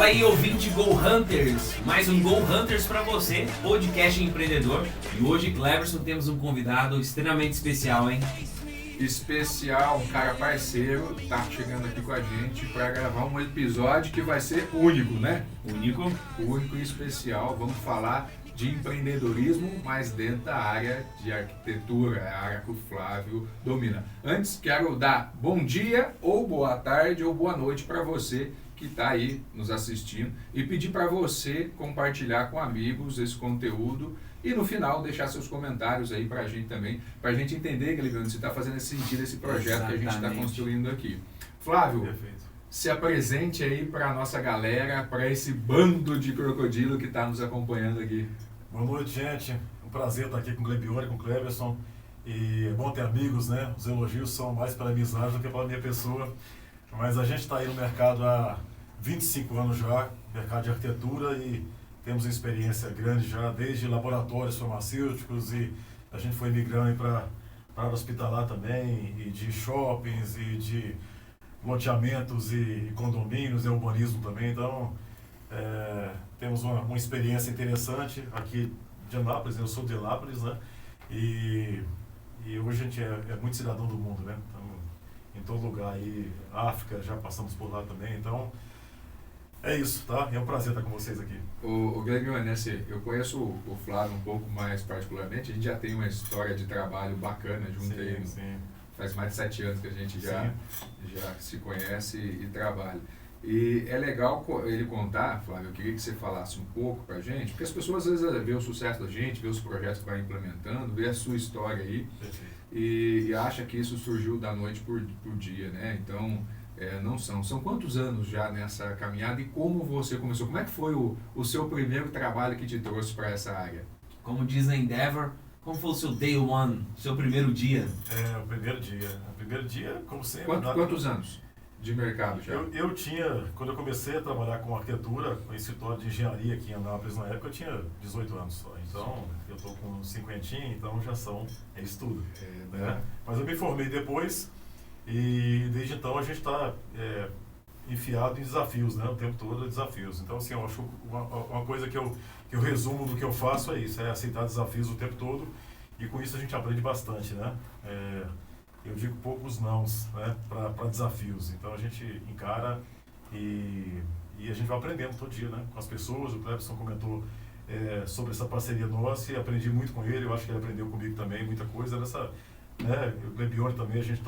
Fala aí, ouvinte Go Hunters, mais um Go Hunters para você, podcast empreendedor. E hoje, Cleverson, temos um convidado extremamente especial, hein? Especial, um cara parceiro, tá chegando aqui com a gente para gravar um episódio que vai ser único, né? Único e especial. Vamos falar de empreendedorismo, mas dentro da área de arquitetura, a área que o Flávio domina. Antes, quero dar bom dia, ou boa tarde, ou boa noite para você que está aí nos assistindo e pedir para você compartilhar com amigos esse conteúdo e no final deixar seus comentários aí para a gente também, para a gente entender, Guilherme, se está fazendo sentido esse projeto que a gente está construindo aqui. Flávio, perfeito. Se apresente aí para a nossa galera, para esse bando de crocodilo que está nos acompanhando aqui. Boa noite, gente. Um prazer estar aqui com o Glebione, com o Cleverson. E é bom ter amigos, né? Os elogios são mais pela amizade do que pela minha pessoa. Mas a gente está aí no mercado há 25 anos já, mercado de arquitetura, e temos uma experiência grande já, desde laboratórios farmacêuticos, e a gente foi migrando para a área hospitalar também, e de shoppings, e de loteamentos e condomínios, e urbanismo também. Então, temos uma experiência interessante aqui de Anápolis. Eu sou de Anápolis, né? E hoje a gente é muito cidadão do mundo, né? Então, em todo lugar aí, África, já passamos por lá também, então é isso, tá? É um prazer estar com vocês aqui. O Guilherme, né, eu conheço o Flávio um pouco mais particularmente, a gente já tem uma história de trabalho bacana junto aí, sim. Faz mais de 7 anos que a gente já se conhece e trabalha. E é legal ele contar, Flávio, eu queria que você falasse um pouco pra gente, porque as pessoas às vezes vê o sucesso da gente, vê os projetos que vai implementando, vê a sua história aí, e acha que isso surgiu da noite por dia, né? Então, não são quantos anos já nessa caminhada e como você começou? Como é que foi o seu primeiro trabalho que te trouxe para essa área? Como diz a Endeavor, como foi o seu day one, seu primeiro dia? O primeiro dia. O primeiro dia, como sempre... Quantos anos de mercado já? Eu tinha, quando eu comecei a trabalhar com arquitetura, com escritório de engenharia aqui em Anápolis na época, eu tinha 18 anos só. Então, eu estou com 50, então já é estudo. Né? Mas eu me formei depois e desde então a gente está enfiado em desafios, né? O tempo todo desafios. Então, assim, eu acho uma coisa que eu resumo do que eu faço é isso, é aceitar desafios o tempo todo, e com isso a gente aprende bastante, né? Eu digo poucos nãos, né, para desafios. Então a gente encara e a gente vai aprendendo todo dia, né, com as pessoas. O Cleverson comentou sobre essa parceria nossa e aprendi muito com ele. Eu acho que ele aprendeu comigo também muita coisa. Né, o Glebione também, a gente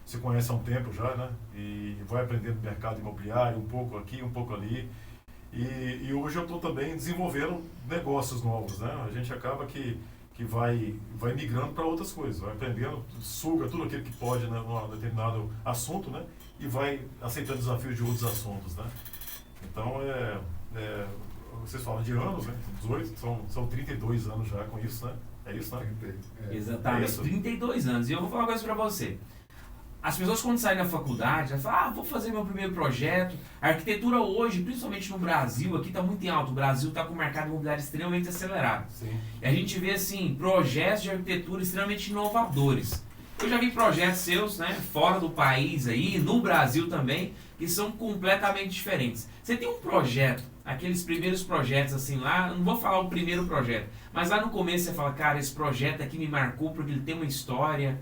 se conhece há um tempo já, né, e vai aprendendo no mercado imobiliário, um pouco aqui, um pouco ali. E hoje eu estou também desenvolvendo negócios novos, né. A gente acaba que vai migrando para outras coisas, vai aprendendo, suga tudo aquilo que pode, né, num determinado assunto, né, e vai aceitando desafios de outros assuntos, né. Então, vocês falam de anos, né, 18, são 32 anos já com isso, né, é isso, né? Exatamente, 32 anos. E eu vou falar uma coisa para você. As pessoas quando saem da faculdade, elas falam, vou fazer meu primeiro projeto. A arquitetura hoje, principalmente no Brasil, aqui está muito em alto. O Brasil está com o mercado imobiliário extremamente acelerado. Sim. E a gente vê, assim, projetos de arquitetura extremamente inovadores. Eu já vi projetos seus, né, fora do país aí, no Brasil também, que são completamente diferentes. Você tem um projeto, aqueles primeiros projetos assim lá, não vou falar o primeiro projeto, mas lá no começo você fala, cara, esse projeto aqui me marcou porque ele tem uma história...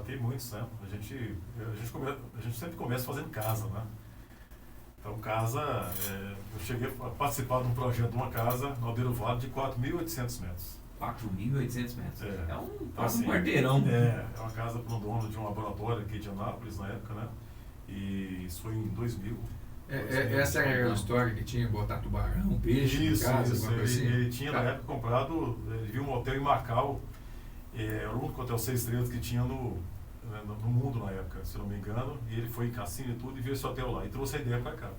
Tem muitos, né? A gente sempre começa fazendo casa, né? Então, casa, eu cheguei a participar de um projeto de uma casa no Aldeiro Vale de 4.800 metros. 4.800 metros? Assim, um quarteirão. É uma casa para um dono de um laboratório aqui de Anápolis na época, né? E isso foi em 2000. Essa era a história que tinha botar tubarão, peixe em casa, isso. Ele tinha na época comprado, ele viu um hotel em Macau. Era o único hotel 6 estrelas que tinha no mundo na época, se não me engano, e ele foi em cassino e tudo e viu esse hotel lá e trouxe a ideia para cá.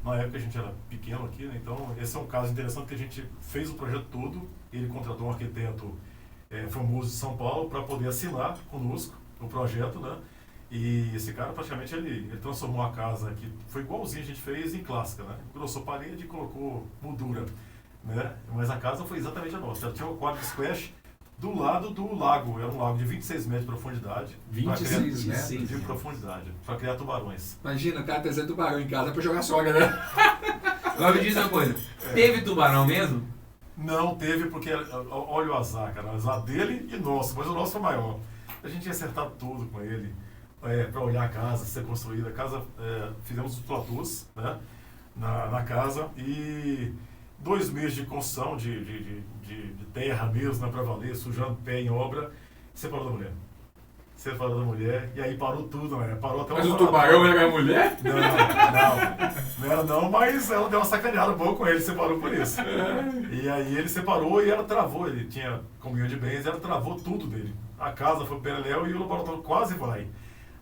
Na época a gente era pequeno aqui, né? Então esse é um caso interessante que a gente fez o projeto todo, ele contratou um arquiteto famoso de São Paulo para poder assinar conosco o projeto, né? E esse cara praticamente ele transformou a casa que foi igualzinho a gente fez em clássica, né? Engrossou parede e colocou moldura, né? Mas a casa foi exatamente a nossa, ela tinha um quadro de splash do lado do lago. Era um lago de 26 metros de profundidade. 26 metros de profundidade, para criar tubarões. Imagina, o cara trazendo tubarão em casa pra jogar sogra, né? Agora me diz uma coisa, teve tubarão mesmo? Não teve, porque olha o azar, cara. O azar dele e nosso, mas o nosso foi maior. A gente ia acertar tudo com ele, para olhar a casa, ser construída. A casa, fizemos os platôs, né, na casa, e 2 meses de construção, de terra mesmo, né, para valer, sujando pé em obra, separou da mulher. Separou da mulher, e aí parou tudo, né? Parou até. Mas o tubarão era a mulher? Não era não, mas ela deu uma sacaneada boa com ele, separou por isso. E aí ele separou e ela travou, ele tinha comunhão de bens, ela travou tudo dele. A casa foi Pereléu e o laboratório quase vai.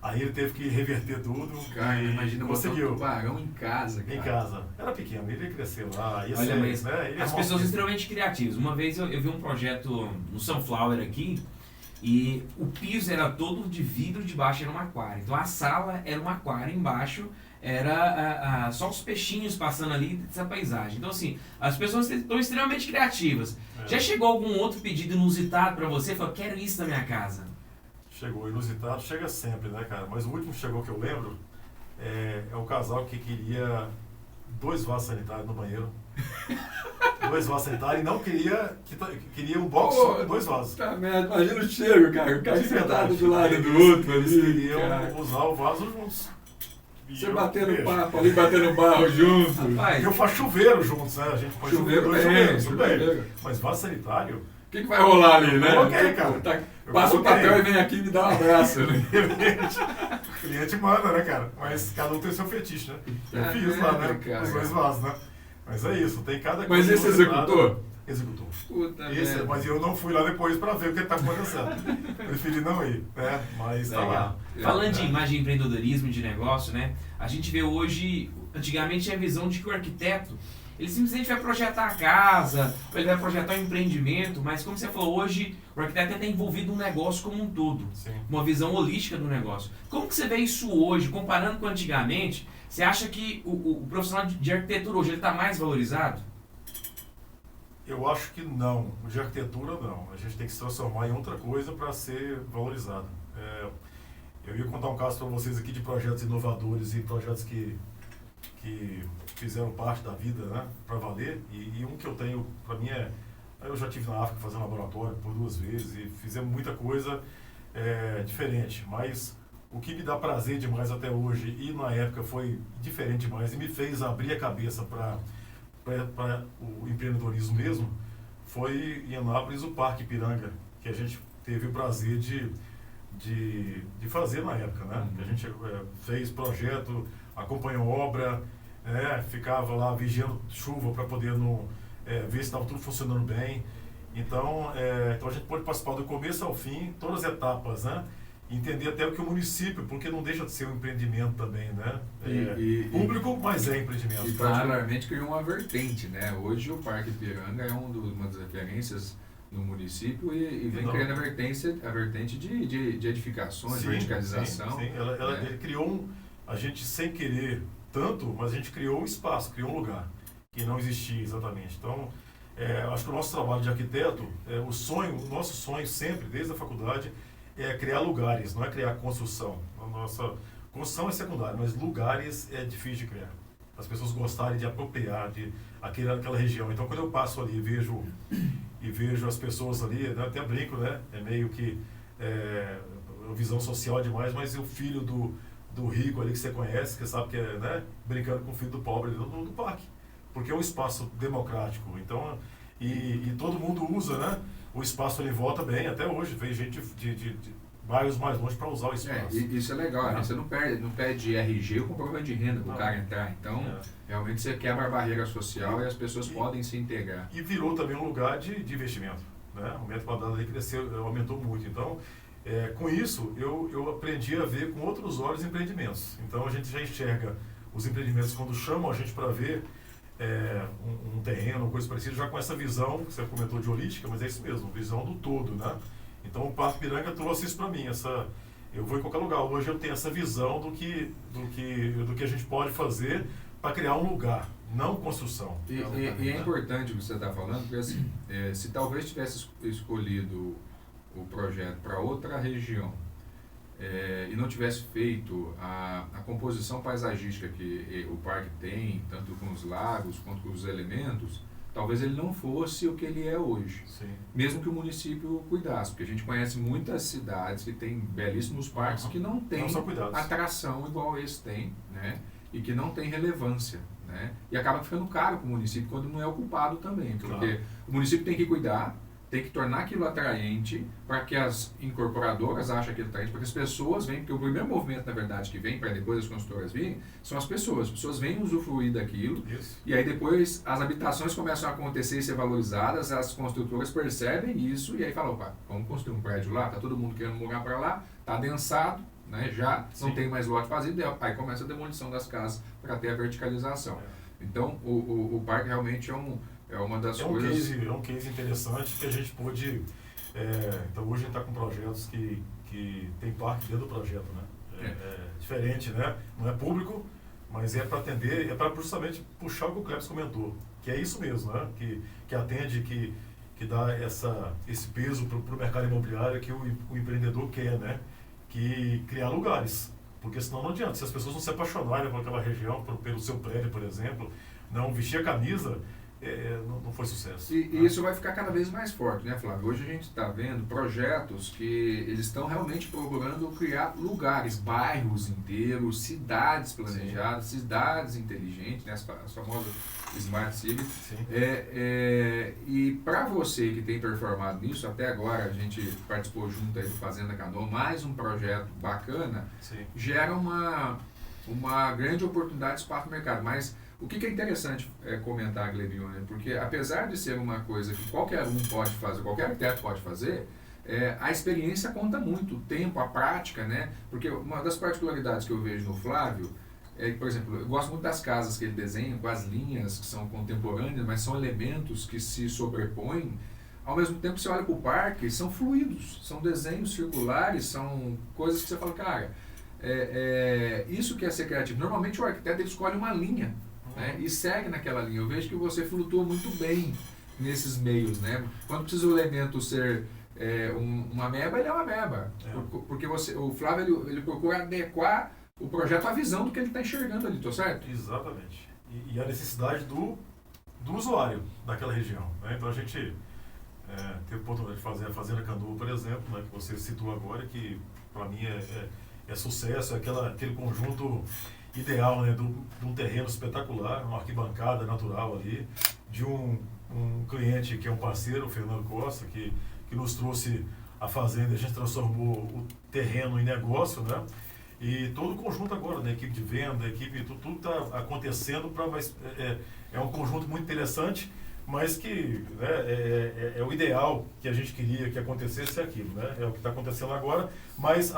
Aí ele teve que reverter tudo. Cara, imagina conseguiu. Um tubarão em casa, cara. Em casa. Era pequeno, ele ia crescer lá, ia Olha, ser, mas né? as pessoas extremamente criativas. Uma vez eu vi um projeto no Sunflower aqui, e o piso era todo de vidro, de baixo era um aquário. Então a sala era um aquário, embaixo era só os peixinhos passando ali dessa paisagem. Então assim, as pessoas estão extremamente criativas. Já chegou algum outro pedido inusitado para você? Falou, quero isso na minha casa. Chegou, inusitado, chega sempre, né, cara? Mas o último que chegou que eu lembro é o casal que queria 2 vasos sanitários no banheiro. 2 vasos sanitários e não queria um box só com 2 vasos. Tá, imagina o cheiro, cara. O cara sentado do lado do outro eles ali. queriam usar o vaso juntos. Você batendo papo ali, batendo barro junto. Rapaz, eu faço chuveiro juntos, né? A gente pode Chuveiro chuveiro. Mas vaso sanitário... O que vai rolar ali, né? Ok, cara. Passa o papel e vem aqui e me dá um abraço. Né? O cliente manda, né, cara? Mas cada um tem seu fetiche, né? Eu fiz lá, né? Cara. Os 2 vasos, né? Mas é isso, tem cada coisa. Mas esse executou? Executou. Puta merda. Mas eu não fui lá depois pra ver o que tá acontecendo. Preferi não ir, né? Mas tá lá. Falando de imagem de empreendedorismo, de negócio, né? A gente vê hoje, antigamente tinha a visão de que o arquiteto, ele simplesmente vai projetar a casa, ele vai projetar um empreendimento, mas como você falou, hoje o arquiteto está envolvido no negócio como um todo. Sim. Uma visão holística do negócio. Como que você vê isso hoje, comparando com antigamente? Você acha que o profissional de arquitetura hoje está mais valorizado? Eu acho que não. O de arquitetura, não. A gente tem que se transformar em outra coisa para ser valorizado. Eu ia contar um caso para vocês aqui de projetos inovadores e projetos que fizeram parte da vida, né, para valer. E um que eu tenho, para mim, eu já estive na África fazendo laboratório por 2 vezes e fizemos muita coisa diferente. Mas o que me dá prazer demais até hoje e na época foi diferente demais e me fez abrir a cabeça para o empreendedorismo mesmo, foi em Anápolis o Parque Ipiranga, que a gente teve o prazer de fazer na época, né? A gente fez projeto, acompanhou obra, ficava lá vigiando chuva para poder ver se estava tudo funcionando bem. Então a gente pôde participar do começo ao fim, todas as etapas, né? Entender até o que o município, porque não deixa de ser um empreendimento também, né? Público, mas é empreendimento. E particularmente criou uma vertente, né? Hoje o Parque Ipiranga é uma das referências no município e vem criando a vertente de edificações, de verticalização. Sim. Ele criou a gente sem querer tanto, mas a gente criou um espaço, criou um lugar que não existia exatamente. Então, acho que o nosso trabalho de arquiteto, o nosso sonho sempre, desde a faculdade, é criar lugares, não é criar construção. A nossa construção é secundária, mas lugares é difícil de criar. As pessoas gostarem de apropriar aquela região. Então, quando eu passo ali e vejo as pessoas ali, né, até brinco, né? É meio que visão social demais, mas o filho do rico ali que você conhece, que sabe que é, né, brincando com o filho do pobre ali do parque. Porque é um espaço democrático. Então, e todo mundo usa, né? O espaço ali volta bem, até hoje, veio gente de bairros mais longe para usar o espaço. Isso é legal, né? Você não pede RG ou comprovante de renda para o cara entrar. Então, realmente você quebra a barreira social e as pessoas podem se integrar. E virou também um lugar de investimento, né? O metro quadrado ali cresceu, aumentou muito. Então, com isso, eu aprendi a ver com outros olhos empreendimentos. Então, a gente já enxerga os empreendimentos quando chamam a gente para ver um terreno, coisa parecida, já com essa visão, que você comentou de holística, mas é isso mesmo, visão do todo, né? Então o Parque Ipiranga trouxe isso para mim, eu vou em qualquer lugar, hoje eu tenho essa visão do que a gente pode fazer para criar um lugar, não construção. E é importante o que você está falando, porque assim, se talvez tivesse escolhido o projeto para outra região e não tivesse feito a composição paisagística que o parque tem, tanto com os lagos quanto com os elementos, talvez ele não fosse o que ele é hoje. Sim. Mesmo que o município cuidasse, porque a gente conhece muitas cidades que têm belíssimos parques que não têm atração igual esse tem, né? E que não tem relevância, né? E acaba ficando caro para o município quando não é ocupado também, porque o município tem que cuidar, tem que tornar aquilo atraente para que as incorporadoras achem aquilo atraente, para que as pessoas venham, porque o primeiro movimento, na verdade, que vem para depois as construtoras virem, são as pessoas vêm usufruir daquilo. Isso. E aí depois as habitações começam a acontecer e ser valorizadas, as construtoras percebem isso e aí falam, opa, vamos construir um prédio lá, tá todo mundo querendo morar para lá, tá adensado, né, já não tem mais lote vazio, aí começa a demolição das casas para ter a verticalização. Então o parque realmente é uma das coisas... É um case interessante que a gente pôde... então hoje a gente está com projetos que tem parque dentro do projeto, né? É diferente, né? Não é público, mas é para atender, é para justamente puxar o que o Cleves comentou, que é isso mesmo, né? Que atende, que dá esse peso para o mercado imobiliário que o empreendedor quer, né? Que criar lugares, porque senão não adianta. Se as pessoas não se apaixonarem por aquela região, pelo seu prédio, por exemplo, não vestir a camisa, não foi sucesso. E isso vai ficar cada vez mais forte, né, Flávio? Hoje a gente está vendo projetos que eles estão realmente procurando criar lugares, bairros inteiros, cidades planejadas, cidades inteligentes, né, as famosas Smart Cities. E para você que tem performado nisso, até agora a gente participou junto aí do Fazenda Canoa, mais um projeto bacana, gera uma grande oportunidade de espaço no mercado, mas o que é interessante comentar, Glebinho, né? Porque apesar de ser uma coisa que qualquer um pode fazer, qualquer arquiteto pode fazer, a experiência conta muito, o tempo, a prática, né? Porque uma das particularidades que eu vejo no Flávio é que, por exemplo, eu gosto muito das casas que ele desenha, com as linhas que são contemporâneas, mas são elementos que se sobrepõem. Ao mesmo tempo, você olha para o parque, são fluidos, são desenhos circulares, são coisas que você fala, cara, isso que é ser criativo. Normalmente o arquiteto ele escolhe uma linha, né, e segue naquela linha. Eu vejo que você flutua muito bem nesses meios, né? Quando precisa o elemento ser uma ameba, ele é uma ameba. Porque o Flávio ele procura adequar o projeto à visão do que ele está enxergando ali, tô certo? Exatamente. E a necessidade do usuário daquela região, né? Então a gente teve a oportunidade de fazer a Fazenda Canoa, por exemplo, né, que você citou agora, que para mim é sucesso, é aquele conjunto ideal, né, de um terreno espetacular, uma arquibancada natural ali, de um cliente que é um parceiro, o Fernando Costa, que nos trouxe a fazenda, a gente transformou o terreno em negócio, né? E todo o conjunto agora, da equipe de venda, tudo está acontecendo, mas é um conjunto muito interessante, mas que, né, é o ideal que a gente queria que acontecesse aquilo, né? É o que está acontecendo agora, mas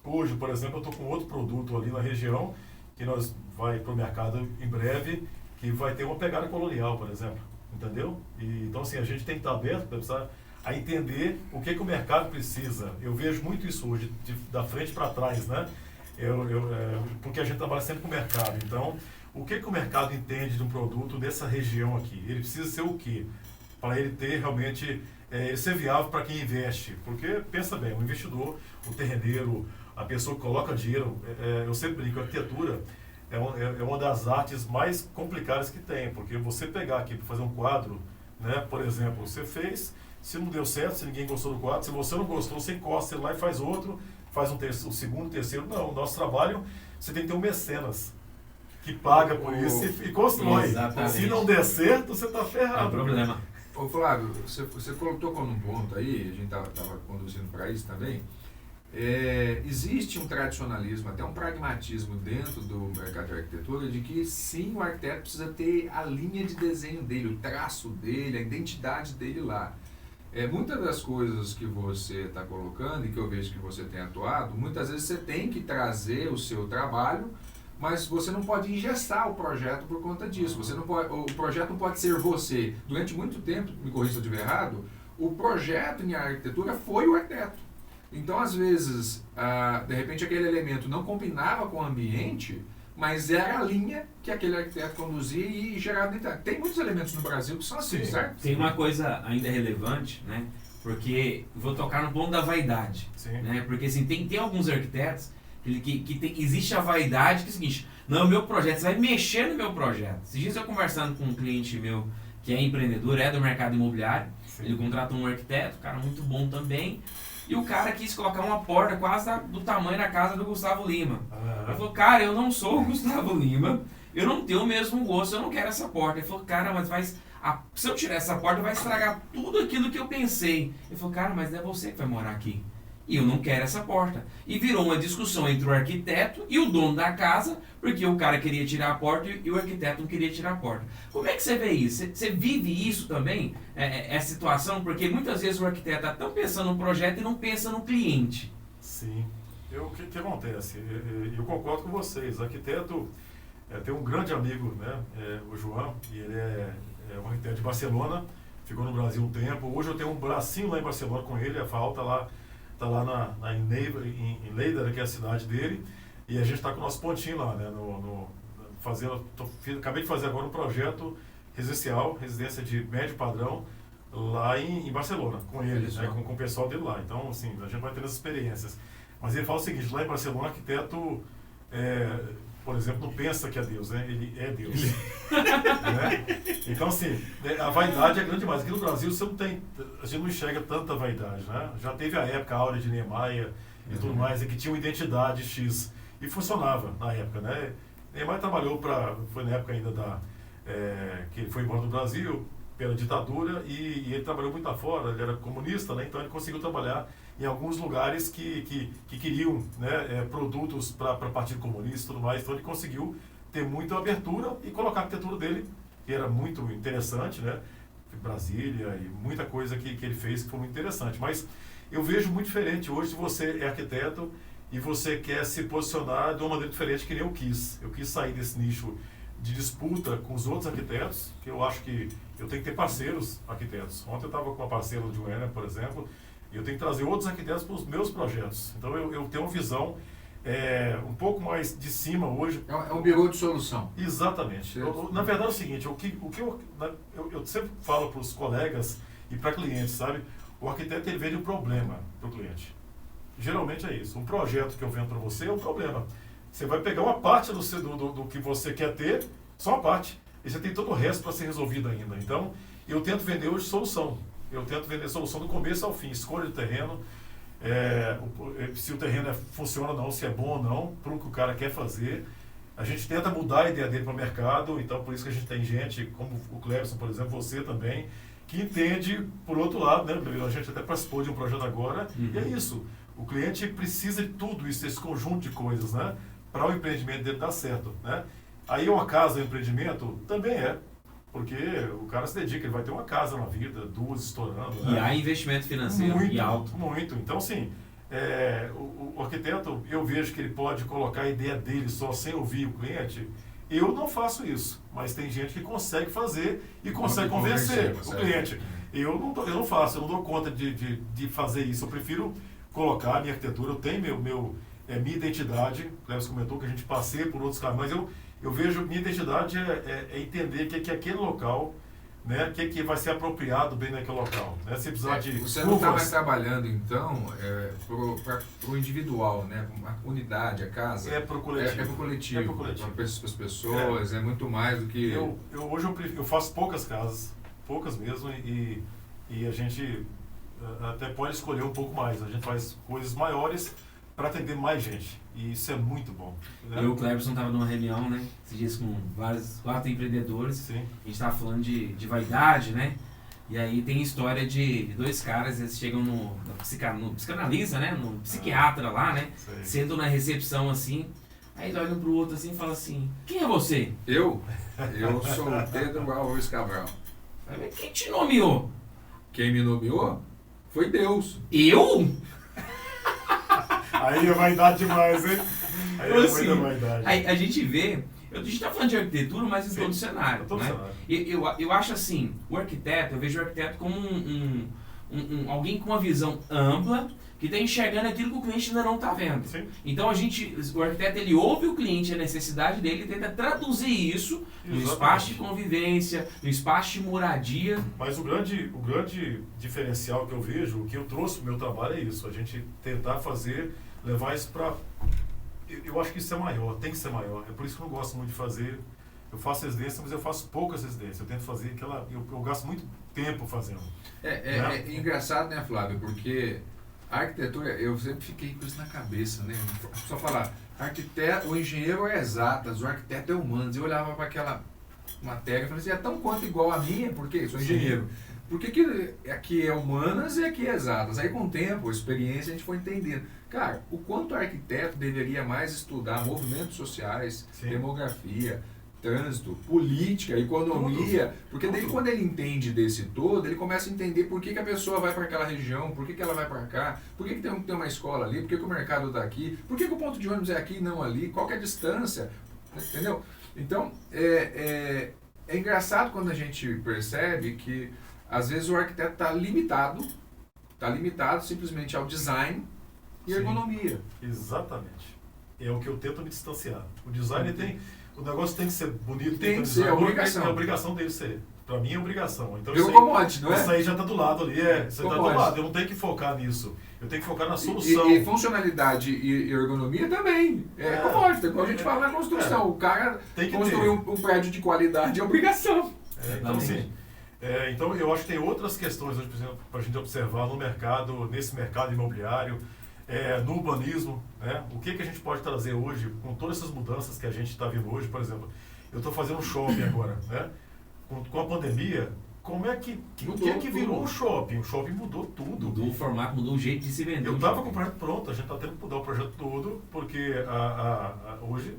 hoje, por exemplo, eu estou com outro produto ali na região, que nós vai para o mercado em breve, que vai ter uma pegada colonial, por exemplo, entendeu? Então, assim, a gente tem que estar aberto para precisar a entender o que o mercado precisa. Eu vejo muito isso hoje, da frente para trás, né? Porque a gente trabalha sempre com o mercado. Então, o que o mercado entende de um produto dessa região aqui? Ele precisa ser o quê? Para ele ter realmente, ser viável para quem investe. Porque, pensa bem, o investidor, o terreneiro, a pessoa que coloca dinheiro, eu sempre brinco, a arquitetura é uma das artes mais complicadas que tem, porque você pegar aqui para fazer um quadro, né, por exemplo, você fez, se não deu certo, se ninguém gostou do quadro, se você não gostou, você encosta ele lá e faz outro, faz o segundo, o terceiro. Não, o nosso trabalho, você tem que ter um mecenas que paga por isso e constrói. Exatamente. Se não der certo, você está ferrado. É um problema. Ô Flávio, você tocou num ponto aí, a gente estava conduzindo para isso também. Existe um tradicionalismo, até um pragmatismo dentro do mercado de arquitetura de que sim, o arquiteto precisa ter a linha de desenho dele, o traço dele, a identidade dele lá. Muitas das coisas que você está colocando e que eu vejo que você tem atuado, muitas vezes você tem que trazer o seu trabalho, mas você não pode engessar o projeto por conta disso. Você não pode, o projeto não pode ser você. Durante muito tempo, me corrija se eu estiver errado, o projeto em arquitetura foi o arquiteto. Então, às vezes, de repente aquele elemento não combinava com o ambiente, mas era a linha que aquele arquiteto conduzia e gerava identidade. Tem muitos elementos no Brasil que são assim, certo? Tem uma coisa ainda relevante, né? Porque vou tocar no ponto da vaidade, né? Porque assim, tem alguns arquitetos que existe a vaidade que é o seguinte, não, meu projeto, você vai mexer no meu projeto. Esses dias eu conversando com um cliente meu que é empreendedor, é do mercado imobiliário, ele contratou um arquiteto, cara muito bom também, e o cara quis colocar uma porta quase do tamanho da casa do Gustavo Lima. Ele falou, cara, eu não sou o Gustavo Lima, eu não tenho o mesmo gosto, eu não quero essa porta. Ele falou, cara, mas se eu tirar essa porta vai estragar tudo aquilo que eu pensei. Ele falou, cara, mas não é você que vai morar aqui. E eu não quero essa porta. E virou uma discussão entre o arquiteto e o dono da casa, porque o cara queria tirar a porta e o arquiteto não queria tirar a porta. Como é que você vê isso? Você vive isso também, essa situação? Porque muitas vezes o arquiteto está tão pensando no projeto e não pensa no cliente. Sim. O que acontece? Eu concordo com vocês. O arquiteto tem um grande amigo, né? O João, e ele é um arquiteto de Barcelona, ficou no Brasil um tempo. Hoje eu tenho um bracinho lá em Barcelona com ele, a falta lá. Está lá em Lleida, que é a cidade dele, e a gente está com o nosso pontinho lá, né, acabei de fazer agora um projeto residencial, residência de médio padrão, lá em Barcelona, com ele, né, com o pessoal dele lá. Então, assim, a gente vai ter as experiências. Mas ele fala o seguinte, lá em Barcelona, o arquiteto, por exemplo, não pensa que é Deus, né? Ele é Deus. Né? Então, assim, a vaidade é grande demais. Aqui no Brasil, a gente não enxerga tanta vaidade, né? Já teve a época, a áurea de Niemeyer e tudo mais, que tinha uma identidade X. E funcionava na época, né? Niemeyer trabalhou foi na época ainda que ele foi embora do Brasil, pela ditadura, e ele trabalhou muito lá fora, ele era comunista, né? Então ele conseguiu trabalhar em alguns lugares que queriam, né, produtos para o Partido Comunista e tudo mais. Então ele conseguiu ter muita abertura e colocar a arquitetura dele, que era muito interessante, né? Brasília e muita coisa que ele fez que foi muito interessante. Mas eu vejo muito diferente hoje se você é arquiteto e você quer se posicionar de uma maneira diferente que nem eu quis. Eu quis sair desse nicho de disputa com os outros arquitetos, que eu acho que eu tenho que ter parceiros arquitetos. Ontem eu estava com uma parceira de Goiânia, por exemplo, e eu tenho que trazer outros arquitetos para os meus projetos. Então eu tenho uma visão um pouco mais de cima hoje. É um birô de solução. Exatamente. Na verdade é o seguinte, eu sempre falo para os colegas e para clientes, sabe? O arquiteto ele vende um problema para o cliente. Geralmente é isso. Um projeto que eu vendo para você é um problema. Você vai pegar uma parte do que você quer ter, só uma parte. E você tem todo o resto para ser resolvido ainda. Então, eu tento vender hoje solução. Eu tento vender solução do começo ao fim. Escolha de terreno, se o terreno funciona ou não, se é bom ou não, para o que o cara quer fazer. A gente tenta mudar a ideia dele para o mercado. Então, por isso que a gente tem gente, como o Cleberson, por exemplo, você também, que entende por outro lado, né? A gente até participou de um projeto agora, e é isso. O cliente precisa de tudo isso, esse conjunto de coisas, né? Para o empreendimento dele dar certo, né? Aí uma casa, um empreendimento, também porque o cara se dedica, ele vai ter uma casa na vida, duas estourando. E há investimento financeiro muito, e alto. Muito. Então, assim, o arquiteto, eu vejo que ele pode colocar a ideia dele só sem ouvir o cliente. Eu não faço isso, mas tem gente que consegue fazer e consegue convencer o cliente. Eu não faço, eu não dou conta de fazer isso. Eu prefiro colocar a minha arquitetura, eu tenho minha identidade. O Cleberson comentou que a gente passeia por outros caminhos, mas eu vejo minha identidade é entender que aquele local, né, que vai ser apropriado bem naquele local. Né? Se precisar de você não está mais trabalhando, então, para o individual, né? A unidade, a casa. É para o coletivo. É para o coletivo. Para as pessoas, é muito mais do que... Hoje eu faço poucas casas, poucas mesmo, e a gente até pode escolher um pouco mais. A gente faz coisas maiores para atender mais gente. E isso é muito bom. Né? Eu e o Cleberson estava numa reunião, né? Esses dias com 4 empreendedores. Sim. A gente estava falando de vaidade, né? E aí tem história de 2 caras, eles chegam no psicanalista, né? No psiquiatra lá, né? Sei. Sentam na recepção assim. Aí eles olham pro outro assim e falam assim, quem é você? Eu sou o Pedro Alves Cabral. Quem te nomeou? Quem me nomeou foi Deus. Eu? Aí é vaidade demais, hein? Aí é assim, muita vaidade. Aí a gente vê, a gente está falando de arquitetura, mas em todo cenário. Todo né? cenário. Eu acho assim, eu vejo o arquiteto como alguém com uma visão ampla, que está enxergando aquilo que o cliente ainda não está vendo. Sim. Então o arquiteto ele ouve o cliente, a necessidade dele, e tenta traduzir isso no espaço de convivência, no espaço de moradia. Mas o grande diferencial que eu vejo, o que eu trouxe para o meu trabalho é isso, a gente tentar levar isso para... Eu acho que isso é maior, tem que ser maior. É por isso que eu não gosto muito de fazer. Eu faço residência, mas eu faço poucas residências. Eu tento fazer aquela... Eu gasto muito tempo fazendo. É engraçado, né, Flávio? Porque a arquitetura, eu sempre fiquei com isso na cabeça, né? Só falar, o engenheiro é exatas, o arquiteto é humanos. Eu olhava para aquela matéria e falei assim, é tão quanto igual a minha, porque eu sou engenheiro. Por que aqui é humanas e aqui é exatas? Aí com o tempo, a experiência, a gente foi entendendo. Cara, o quanto o arquiteto deveria mais estudar movimentos sociais, demografia, trânsito, política, economia, porque daí quando ele entende desse todo, ele começa a entender por que a pessoa vai para aquela região, por que ela vai para cá, por que tem uma escola ali, por que o mercado está aqui, por que o ponto de ônibus é aqui e não ali, qual que é a distância, entendeu? Então, é engraçado quando a gente percebe que às vezes o arquiteto está limitado simplesmente ao design e ergonomia. Exatamente. É o que eu tento me distanciar. O design o negócio tem que ser bonito, tem que ser, é obrigação. É a obrigação dele ser. Para mim é obrigação. Então não é? Isso aí já está do lado ali, você está do lado. Eu não tenho que focar nisso. Eu tenho que focar na solução. E funcionalidade e ergonomia também. É commodity, como a gente fala na construção. O cara tem que construir um prédio de qualidade é obrigação. Então, assim, então eu acho que tem outras questões hoje, por exemplo, para a gente observar no mercado, nesse mercado imobiliário, no urbanismo, né? O que a gente pode trazer hoje, com todas essas mudanças que a gente está vendo hoje, por exemplo, eu estou fazendo um shopping agora, né? Com a pandemia, como é que virou um shopping? O shopping mudou tudo. Mudou o formato, mudou o jeito de se vender. Eu estava com o projeto pronto, a gente está tendo que mudar o projeto todo, porque hoje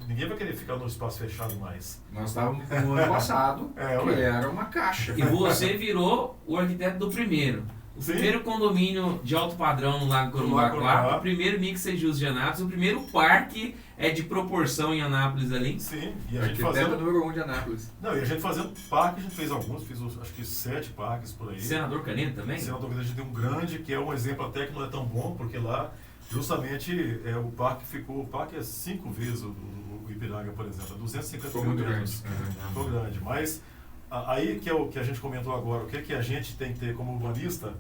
ninguém vai querer ficar num espaço fechado mais. Nós estávamos no ano passado, que era uma caixa. E você virou o arquiteto do primeiro. O primeiro condomínio de alto padrão no Lago Corumbá, o primeiro mixed use de Anápolis, o primeiro parque de proporção em Anápolis ali. Sim, e a gente fazendo... número 1 de Anápolis. Não, e a gente fazendo parque, a gente fez alguns, acho que 7 parques por aí. Senador Canedo também? Senador Canedo, a gente tem um grande, que é um exemplo até que não é tão bom, porque lá, justamente, o parque é 5 vezes o Ipiranga, por exemplo, 250 mil metros. Ficou grande, mas aí que é o que a gente comentou agora, o que a gente tem que ter como urbanista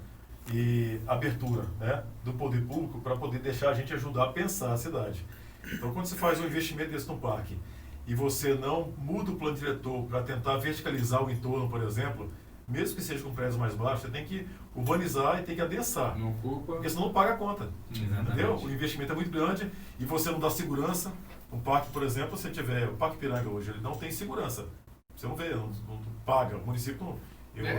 e abertura, né, do poder público para poder deixar a gente ajudar a pensar a cidade. Então, quando você faz um investimento desse no parque e você não muda o plano diretor para tentar verticalizar o entorno, por exemplo, mesmo que seja com prédios mais baixos, você tem que urbanizar e tem que adensar. Não ocupa. Porque senão não paga a conta. Entendeu? O investimento é muito grande e você não dá segurança. Um parque, por exemplo, se tiver o Parque Piranga hoje, ele não tem segurança. Você não vê, não paga. O município não...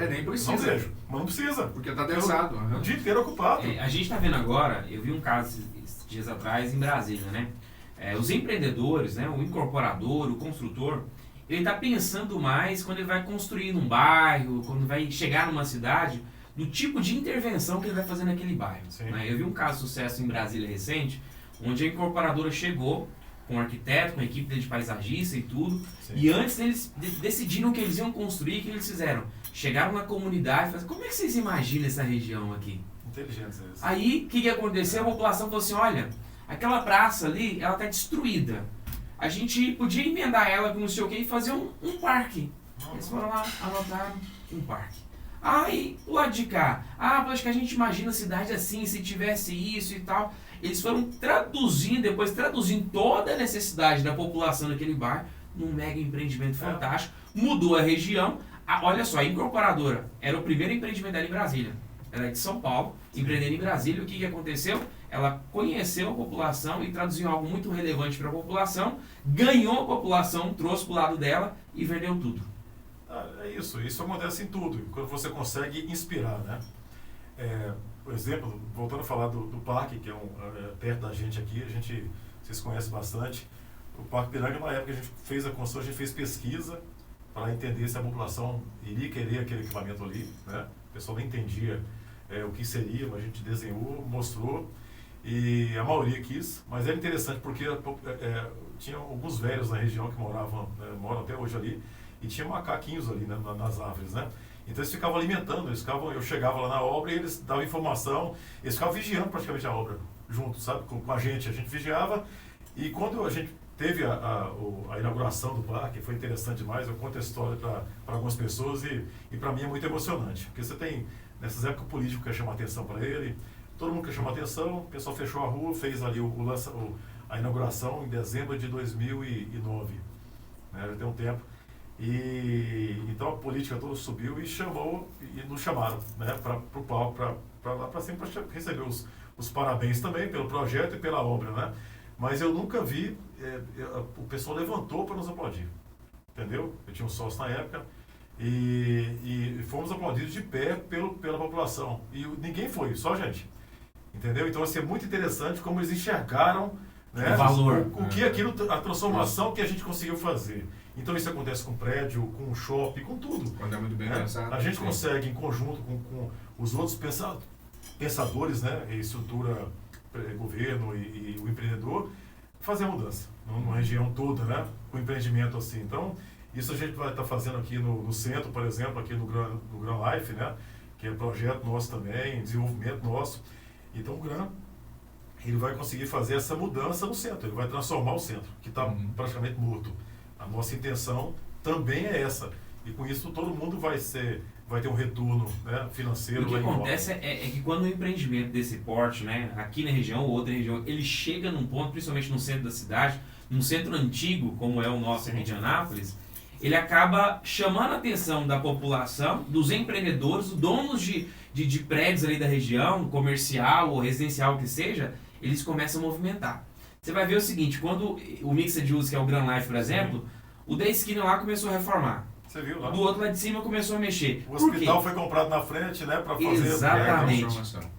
nem precisa. Não vejo, mas não precisa. Porque está adensado. O dia inteiro ocupado. A gente está vendo agora, eu vi um caso esses dias atrás em Brasília, né? Os empreendedores, né? O incorporador, o construtor, ele está pensando mais quando ele vai construir num bairro, quando vai chegar numa cidade, no tipo de intervenção que ele vai fazer naquele bairro. Né? Eu vi um caso de sucesso em Brasília recente, onde a incorporadora chegou com um arquiteto, com a equipe de paisagista e tudo, e antes eles decidiram o que eles iam construir, o que eles fizeram? Chegaram na comunidade e falaram, como é que vocês imaginam essa região aqui? Inteligentes eles. Aí, o que aconteceu? A população falou assim, olha, aquela praça ali, ela está destruída. A gente podia emendar ela com não sei o que e fazer um parque. Eles foram lá, anotaram um parque. Aí, o lado de cá, acho que a gente imagina a cidade assim, se tivesse isso e tal. Eles foram traduzindo toda a necessidade da população daquele bairro num mega empreendimento fantástico. Mudou a região. Olha só, a incorporadora era o primeiro empreendimento dela em Brasília. Ela é de São Paulo, empreendendo em Brasília. O que aconteceu? Ela conheceu a população e traduziu algo muito relevante para a população, ganhou a população, trouxe para o lado dela e vendeu tudo. É isso. Isso acontece em tudo, quando você consegue inspirar, né? Por exemplo, voltando a falar do parque, que é perto da gente aqui, vocês conhecem bastante. O Parque Piranga, na época que a gente fez a construção, a gente fez pesquisa para entender se a população iria querer aquele equipamento ali, né? O pessoal nem entendia o que seria, mas a gente desenhou, mostrou, e a maioria quis. Mas era interessante porque tinha alguns velhos na região que moram até hoje ali, e tinha macaquinhos ali, né, nas árvores, né? Então eles ficavam alimentando, eu chegava lá na obra e eles davam informação, eles ficavam vigiando praticamente a obra, junto, sabe, com a gente vigiava, e quando a gente teve a inauguração do parque, foi interessante demais, eu conto a história para algumas pessoas e para mim é muito emocionante, porque você tem, nessas épocas, o político quer chamar atenção para ele, todo mundo quer chamar atenção, o pessoal fechou a rua, fez ali a inauguração em dezembro de 2009, né, já tem um tempo. Então a política toda subiu e nos chamaram, né, para o palco, para lá para cima, para receber os parabéns também pelo projeto e pela obra, né? Mas eu nunca vi, o pessoal levantou para nos aplaudir, entendeu? Eu tinha um sócio na época e fomos aplaudidos de pé pela população. E ninguém foi, só a gente, entendeu? Então assim, é muito interessante como eles enxergaram, né, o valor, o que aquilo, a transformação que a gente conseguiu fazer. Então isso acontece com prédio, com shopping, com tudo. Quando é muito bem pensado. A gente consegue, em conjunto com os outros pensadores, né, estrutura, governo e o empreendedor, fazer a mudança numa região toda, né, com empreendimento assim. Então, isso a gente vai estar fazendo aqui no centro, por exemplo, aqui no Gran Life, né, que é projeto nosso também, desenvolvimento nosso. Então, o Gran, ele vai conseguir fazer essa mudança no centro, ele vai transformar o centro, que está praticamente morto. A nossa intenção também é essa. E com isso todo mundo vai ter um retorno, né, financeiro. O que acontece é que quando um empreendimento desse porte, né, aqui na região ou outra região, ele chega num ponto, principalmente no centro da cidade, num centro antigo, como é o nosso aqui de Anápolis, ele acaba chamando a atenção da população, dos empreendedores, dos donos de prédios ali da região, comercial ou residencial que seja, eles começam a movimentar. Você vai ver o seguinte, quando o Mixed Use, que é o Gran Life, por exemplo, o da esquina lá começou a reformar. Você viu lá? Do outro lado de cima começou a mexer. O hospital foi comprado na frente, né, para fazer exatamente. a transformação.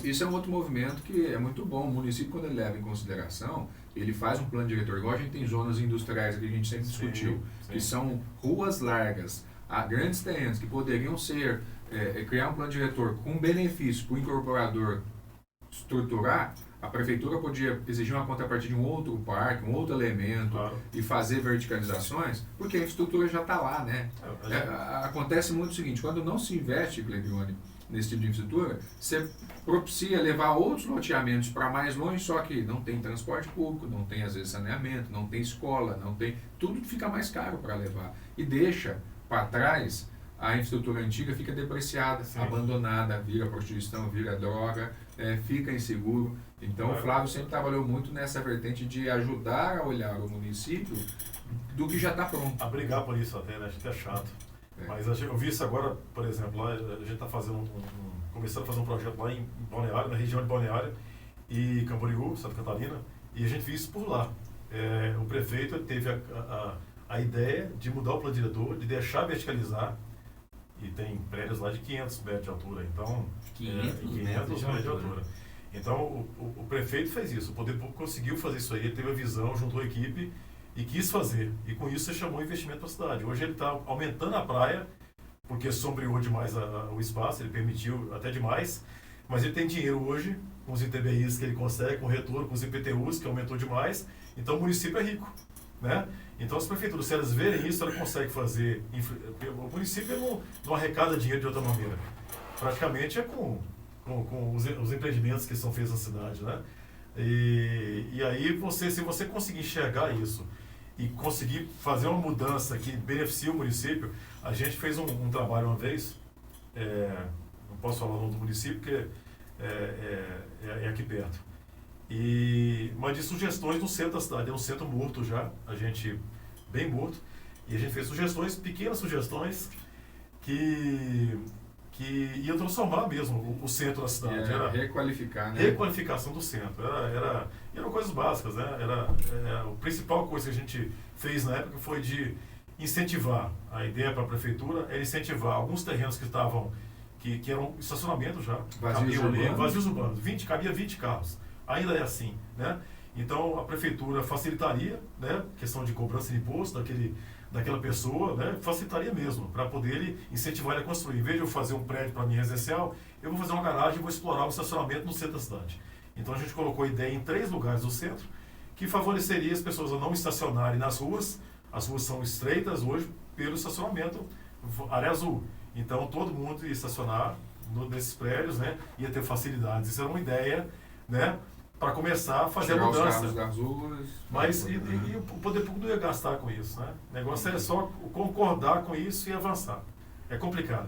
Isso é um outro movimento que é muito bom. O município, quando ele leva em consideração, ele faz um plano diretor. Igual a gente tem zonas industriais que a gente sempre discutiu, que são ruas largas, há grandes terrenos que poderiam ser, criar um plano diretor com benefício para o incorporador estruturar. A prefeitura podia exigir uma contrapartida de um outro parque, um outro elemento, e fazer verticalizações, porque a infraestrutura já está lá, né? Acontece muito o seguinte, quando não se investe, Clebione, nesse tipo de infraestrutura, você propicia levar outros loteamentos para mais longe, só que não tem transporte público, não tem às vezes saneamento, não tem escola, não tem... Tudo fica mais caro para levar. E deixa para trás, a infraestrutura antiga fica depreciada, abandonada, vira prostituição, vira droga, fica inseguro. Então, o Flávio sempre trabalhou muito nessa vertente de ajudar a olhar o município do que já está pronto. A brigar por isso até, né? A gente é chato. Mas eu vi isso agora, por exemplo, lá a gente está fazendo começando a fazer um projeto lá em Balneário, na região de Balneário e Camboriú, Santa Catarina, e a gente viu isso por lá. O prefeito teve a ideia de mudar o plano diretor, de deixar verticalizar, e tem prédios lá de 500 metros de altura, então... 500 metros de altura. Então, o prefeito fez isso, o Poder Público conseguiu fazer isso aí, ele teve a visão, juntou a equipe e quis fazer. E com isso, você chamou investimento para a cidade. Hoje ele está aumentando a praia, porque sombreou demais o espaço, ele permitiu até demais, mas ele tem dinheiro hoje, com os ITBIs que ele consegue, com o retorno, com os IPTUs, que aumentou demais, então o município é rico, né? Então as prefeituras, se elas verem isso, elas conseguem fazer... O município não arrecada dinheiro de outra maneira. Praticamente é com os empreendimentos que são feitos na cidade, né? E aí, se você conseguir enxergar isso e conseguir fazer uma mudança que beneficie o município, a gente fez um trabalho uma vez, não posso falar o nome do município, porque é aqui perto, mas de sugestões no centro da cidade, é um centro morto já, a gente, bem morto, e a gente fez sugestões, pequenas sugestões, que ia transformar mesmo o centro da cidade. Era requalificar, né? Requalificação do centro. Eram coisas básicas, né? A principal coisa que a gente fez na época foi de incentivar. A ideia para a prefeitura era incentivar alguns terrenos que eram estacionamento já. Vazios urbanos. Cabia 20 carros. Ainda é assim, né? Então a prefeitura facilitaria, né? Questão de cobrança de imposto daquela pessoa, né, facilitaria mesmo, para poder ele incentivar ele a construir. Em vez de eu fazer um prédio para minha residencial, eu vou fazer uma garagem e vou explorar o estacionamento no centro da cidade. Então a gente colocou a ideia em 3 lugares do centro, que favoreceria as pessoas a não estacionarem nas ruas. As ruas são estreitas hoje pelo estacionamento, área azul. Então todo mundo ia estacionar nesses prédios, né? Ia ter facilidades. Isso era uma ideia, né? Para começar a fazer a mudança. Os carros das ruas. Mas e o poder público não ia gastar com isso, né? O negócio é só concordar com isso e avançar. É complicado.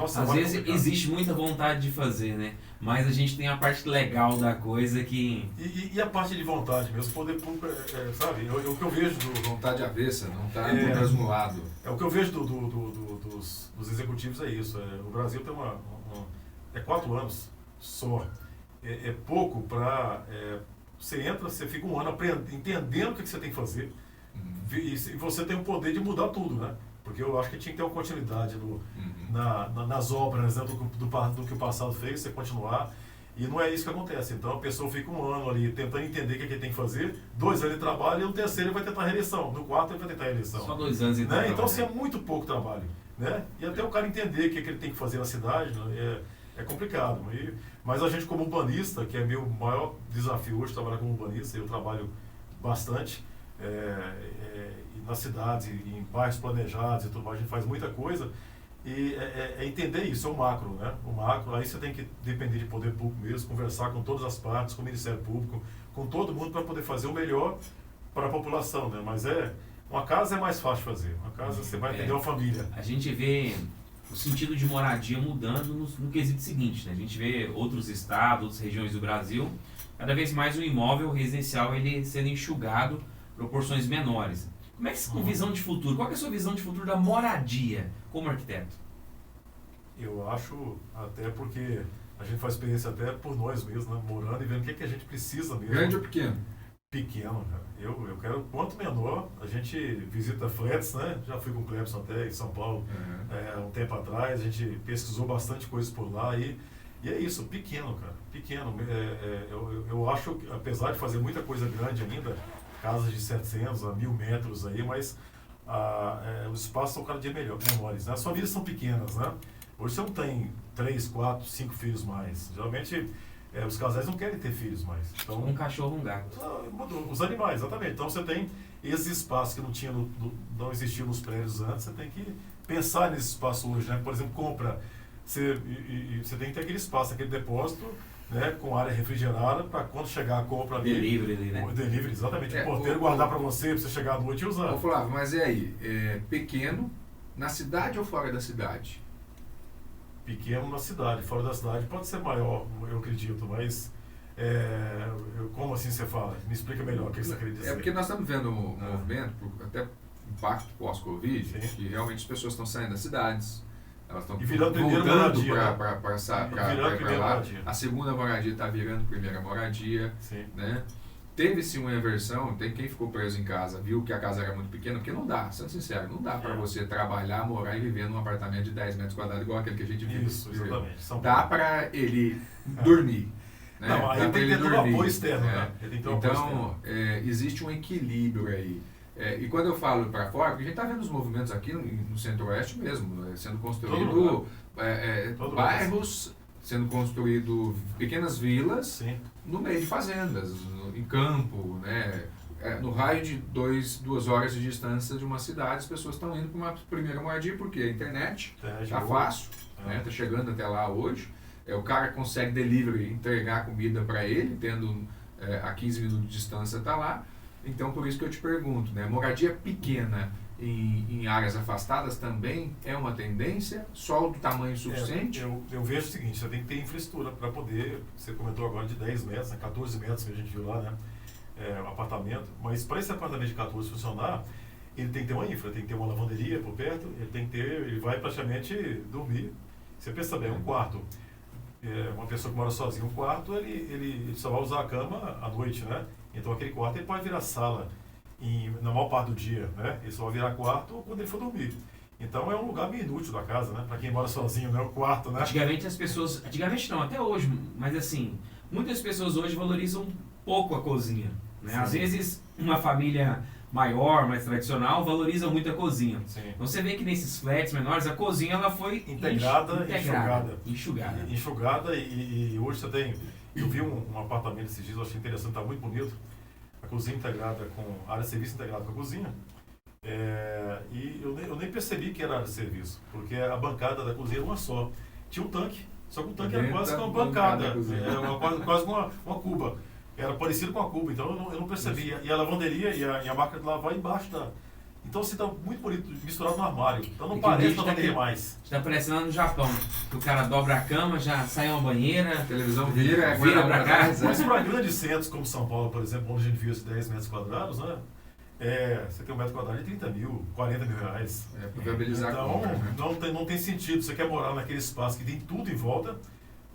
Às vezes existe muita vontade de fazer, né? Mas a gente tem a parte legal da coisa que... E a parte de vontade mesmo, o poder público, sabe? O que eu vejo Vontade avessa, não está transmulado. O que eu vejo dos executivos é isso. O Brasil tem é 4 anos só. É pouco para... você entra, você fica um ano entendendo o que você tem que fazer. E você tem o poder de mudar tudo, né? Porque eu acho que tinha que ter uma continuidade nas obras, né, do que o passado fez, você continuar. E não é isso que acontece. Então a pessoa fica um ano ali tentando entender o que ele tem que fazer, 2 anos ele trabalha e no terceiro ele vai tentar reeleição. No quarto ele vai tentar reeleição. Só 2 anos então. Né? Então assim, é muito pouco trabalho. Né? E até o cara entender o que ele tem que fazer na cidade, né? É complicado. Mas a gente como urbanista, que é meu maior desafio hoje, trabalhar como urbanista, eu trabalho bastante. Nas cidades, em bairros planejados e tudo mais, a gente faz muita coisa e entender isso, é o macro, né? O macro, aí você tem que depender de poder público mesmo, conversar com todas as partes, com o Ministério Público, com todo mundo para poder fazer o melhor para a população, né? Mas uma casa é mais fácil de fazer, uma casa você vai atender uma família. A gente vê o sentido de moradia mudando no quesito seguinte, né? A gente vê outros estados, outras regiões do Brasil, cada vez mais o imóvel residencial ele sendo enxugado, proporções menores. Como é que com visão de futuro? Qual é a sua visão de futuro da moradia como arquiteto? Eu acho, até porque a gente faz experiência até por nós mesmos, né? Morando e vendo o que a gente precisa mesmo. Grande ou pequeno? Pequeno, cara. Eu quero quanto menor. A gente visita flats, né? Já fui com o Clebson até em São Paulo um tempo atrás. A gente pesquisou bastante coisas por lá e é isso, pequeno, cara. Pequeno. Eu acho que, apesar de fazer muita coisa grande ainda, casas de 700 a 1000 metros aí, mas os espaços são cada dia menores, né? As famílias são pequenas, né? Hoje você não tem 3, 4, 5 filhos mais. Geralmente, os casais não querem ter filhos mais. Então, um cachorro, um gato. Os animais, exatamente. Então você tem esses espaços que não existiam nos prédios antes, você tem que pensar nesse espaço hoje, né? Por exemplo, compra. Você tem que ter aquele espaço, aquele depósito, né, com área refrigerada, para quando chegar a compra ali... Delivery ali, né? Delivery, exatamente. O porteiro guardar para você chegar à noite e usar. Ô Flávio, mas e aí? Pequeno, na cidade ou fora da cidade? Pequeno na cidade. Fora da cidade pode ser maior, eu acredito, mas... como assim você fala? Me explica melhor o que você quer dizer. É porque nós estamos vendo um movimento, até impacto pós-Covid, que realmente as pessoas estão saindo das cidades. Elas estão voltando para lá. A segunda moradia está virando primeira moradia. Né? Teve-se uma inversão, tem quem ficou preso em casa, viu que a casa era muito pequena, porque não dá, sendo sincero, não dá para você trabalhar, morar e viver num apartamento de 10 metros quadrados igual aquele que a gente vive. Isso, exatamente. Dá para ele dormir. Né? Não, aí tem que ter todo o apoio externo, né? Então, existe um equilíbrio aí. E quando eu falo para fora, porque a gente está vendo os movimentos aqui no Centro-Oeste mesmo, sendo construído bairros, sendo construído pequenas vilas no meio de fazendas, em campo, né? No raio de 2 horas de distância de uma cidade, as pessoas estão indo para uma primeira moradia, porque a internet está fácil, está chegando até lá hoje. O cara consegue delivery, entregar comida para ele, tendo a 15 minutos de distância está lá. Então, por isso que eu te pergunto, né? Moradia pequena em áreas afastadas também é uma tendência? Só do tamanho suficiente? Eu vejo o seguinte, você tem que ter infraestrutura para poder, você comentou agora de 10 metros, né? 14 metros que a gente viu lá, né? Um apartamento, mas para esse apartamento de 14 funcionar, ele tem que ter uma infra, tem que ter uma lavanderia por perto, ele vai praticamente dormir. Você pensa bem, um quarto. Uma pessoa que mora sozinha, um quarto, ele só vai usar a cama à noite, né? Então aquele quarto ele pode virar sala na maior parte do dia, né? Ele só vai virar quarto quando ele for dormir. Então é um lugar meio inútil da casa, né? Para quem mora sozinho, né? O quarto, né? Antigamente não, até hoje, mas assim, muitas pessoas hoje valorizam pouco a cozinha, né? Às vezes uma família maior, mais tradicional, valoriza muito a cozinha. Então você vê que nesses flats menores a cozinha ela foi enxugada. E hoje você tem... Eu vi um apartamento esses dias, eu achei interessante, está muito bonito. A cozinha integrada com área de serviço integrada com a cozinha. E eu nem percebi que era área de serviço, porque a bancada da cozinha era uma só. Tinha um tanque, só que o tanque era quase uma bancada, quase uma cuba. Era parecido com a cuba, então eu não percebia. E a lavanderia e a máquina de lavar embaixo da... Então assim, tá muito bonito, misturado no armário. Então não parece lavanderia mais. Está parecendo lá no Japão, que o cara dobra a cama, já sai uma banheira, a televisão vira pra casa. Mas para grandes centros como São Paulo, por exemplo, onde a gente viu esses 10 metros quadrados, né? Você tem um metro quadrado de 30 mil, 40 mil reais. Para viabilizar então, a compra, né? não tem sentido. Você quer morar naquele espaço que tem tudo em volta,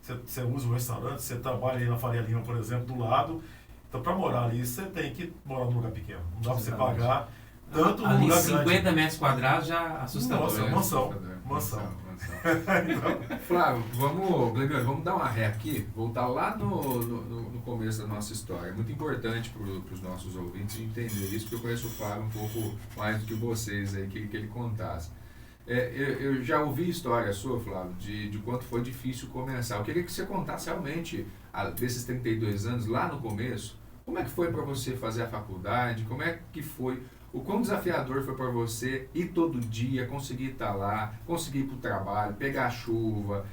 você usa um restaurante, você trabalha aí na Faria Lima, por exemplo, do lado. Então, para morar ali, você tem que morar num lugar pequeno. Não dá para você pagar tanto no lugar 50 grande. metros quadrados já assustador. Nossa, mansão. Então, Flávio, vamos dar uma ré aqui, voltar lá no começo da nossa história. É muito importante para os nossos ouvintes entender isso, porque eu conheço o Flávio um pouco mais do que vocês aí, que ele contasse. Eu já ouvi história sua, Flávio, de quanto foi difícil começar. Eu queria que você contasse realmente, desses 32 anos, lá no começo, como é que foi para você fazer a faculdade, como é que foi, o quão desafiador foi para você ir todo dia, conseguir estar lá, conseguir ir para o trabalho, pegar a chuva,